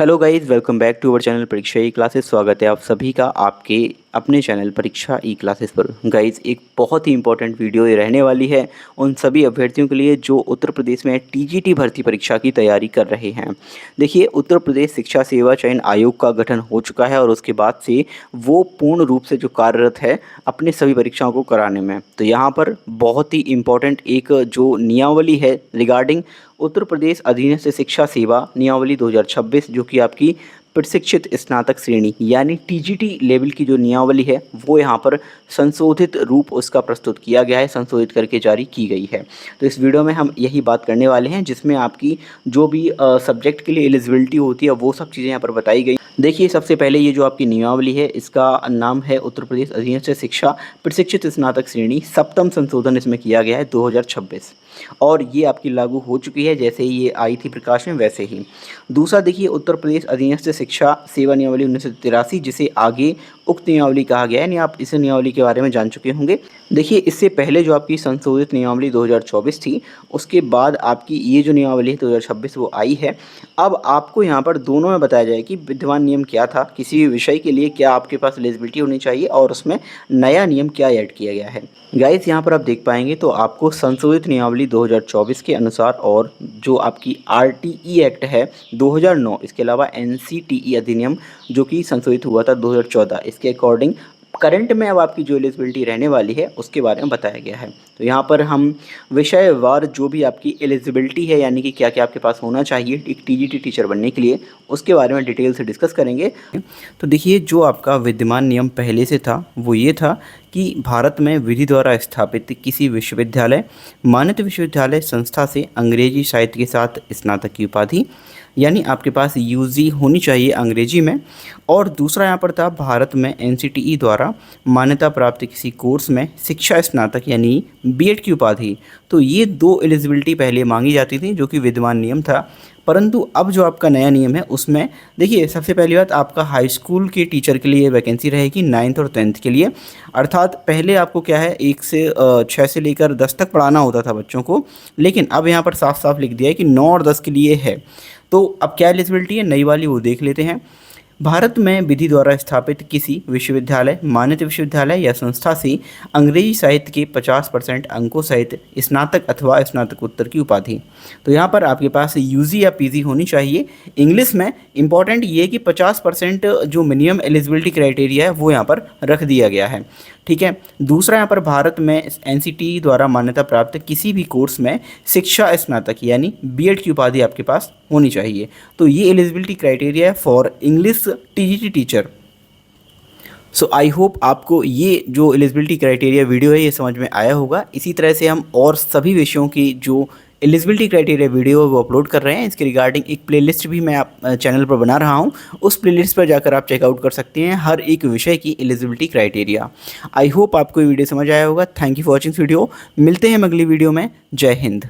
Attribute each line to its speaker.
Speaker 1: Hello guys, welcome back to our channel परीक्षा E classes. स्वागत है आप सभी का आपके अपने चैनल परीक्षा ई क्लासेस पर। गाइस, एक बहुत ही इंपॉर्टेंट वीडियो ये रहने वाली है उन सभी अभ्यर्थियों के लिए जो उत्तर प्रदेश में टीजीटी भर्ती परीक्षा की तैयारी कर रहे हैं। देखिए, उत्तर प्रदेश शिक्षा सेवा चयन आयोग का गठन हो चुका है और उसके बाद से वो पूर्ण रूप से जो कार्यरत है अपने सभी परीक्षाओं को कराने में। तो यहाँ पर बहुत ही इम्पोर्टेंट एक जो नियमावली है रिगार्डिंग उत्तर प्रदेश अधीनस्थ शिक्षा सेवा नियमावली 2026, जो कि आपकी प्रशिक्षित स्नातक श्रेणी यानी टीजीटी लेवल की जो नियमावली है वो यहाँ पर संशोधित रूप उसका प्रस्तुत किया गया है, संशोधित करके जारी की गई है। तो इस वीडियो में हम यही बात करने वाले हैं जिसमें आपकी जो भी सब्जेक्ट के लिए एलिजिबिलिटी होती है वो सब चीज़ें यहाँ पर बताई गई। देखिए, सबसे पहले ये जो आपकी नियमावली है इसका नाम है उत्तर प्रदेश अधीनस्थ शिक्षा प्रशिक्षित स्नातक श्रेणी, सप्तम संशोधन इसमें किया गया है 2026 और ये आपकी लागू हो चुकी है जैसे ही ये आई थी प्रकाश में वैसे ही। दूसरा देखिए, उत्तर प्रदेश अधीनस्थ शिक्षा सेवा नियमावली 1983 जिसे आगे उक्त नियमावली कहा गया है, यानी आप इस नियमावली के बारे में जान चुके होंगे। देखिए, इससे पहले जो आपकी संशोधित नियमावली 2024 थी उसके बाद आपकी ये जो नियमावली है 2026 वो आई है। अब आपको यहाँ पर दोनों में बताया जाए कि विद्यमान नियम क्या था, किसी भी विषय के लिए क्या आपके पास एलिजिबिलिटी होनी चाहिए और उसमें नया नियम क्या ऐड किया गया है। गाइस, यहाँ पर आप देख पाएंगे तो आपको संशोधित नियमावली 2024 के अनुसार और जो आपकी आरटीई एक्ट है 2009, इसके अलावा एनसीटीई अधिनियम जो कि संशोधित हुआ था 2014, इसके अकॉर्डिंग करंट में अब आपकी जो एलिजिबिलिटी रहने वाली है उसके बारे में बताया गया है। तो यहाँ पर हम विषयवार जो भी आपकी एलिजिबिलिटी है यानी कि क्या क्या आपके पास होना चाहिए एक टीजीटी टीचर बनने के लिए उसके बारे में डिटेल से डिस्कस करेंगे। तो देखिए, जो आपका विद्यमान नियम पहले से था वो ये था कि भारत में विधि द्वारा स्थापित किसी विश्वविद्यालय, मान्यता विश्वविद्यालय संस्था से अंग्रेजी साहित्य के साथ स्नातक की उपाधि यानी आपके पास यूजी होनी चाहिए अंग्रेजी में। और दूसरा यहाँ पर था भारत में एनसीटीई द्वारा मान्यता प्राप्त किसी कोर्स में शिक्षा स्नातक यानी बीएड की उपाधि। तो ये दो एलिजिबिलिटी पहले मांगी जाती थी जो कि विद्यमान नियम था, परंतु अब जो आपका नया नियम है उसमें देखिए, सबसे पहली बात आपका हाई स्कूल के टीचर के लिए वैकेंसी रहेगी 9th और 10th के लिए। अर्थात पहले आपको क्या है 1 से 6 से लेकर 10 तक पढ़ाना होता था बच्चों को, लेकिन अब यहाँ पर साफ साफ लिख दिया है कि 9 और 10 के लिए है। तो अब क्या एलिजिबिलिटी है नई वाली वो देख लेते हैं। भारत में विधि द्वारा स्थापित किसी विश्वविद्यालय, मान्यता विश्वविद्यालय या संस्था से अंग्रेजी साहित्य के 50% अंकों सहित स्नातक अथवा स्नातकोत्तर की उपाधि। तो यहाँ पर आपके पास यूजी या पीजी होनी चाहिए इंग्लिश में। इंपॉर्टेंट ये है कि 50% जो मिनिमम एलिजिबिलिटी क्राइटेरिया है वो यहाँ पर रख दिया गया है, ठीक है। दूसरा, यहाँ पर भारत में एनसीटीई द्वारा मान्यता प्राप्त किसी भी कोर्स में शिक्षा स्नातक यानी बीएड की उपाधि आपके पास होनी चाहिए। तो ये एलिजिबिलिटी क्राइटेरिया है for English TGT teacher. So I hope आपको ये जो एलिजिबिलिटी क्राइटेरिया वीडियो है ये समझ में आया होगा। इसी तरह से हम और सभी विषयों की जो एलिजिबिलिटी क्राइटेरिया वीडियो वो अपलोड कर रहे हैं। इसके रिगार्डिंग एक प्लेलिस्ट भी मैं आप चैनल पर बना रहा हूँ, उस प्लेलिस्ट पर जाकर आप चेकआउट कर सकते हैं हर एक विषय की एलिजिबिलिटी क्राइटेरिया। आई होप आपको ये वीडियो समझ आया होगा। Thank you for watching video. मिलते हैं अगली वीडियो में। जय हिंद।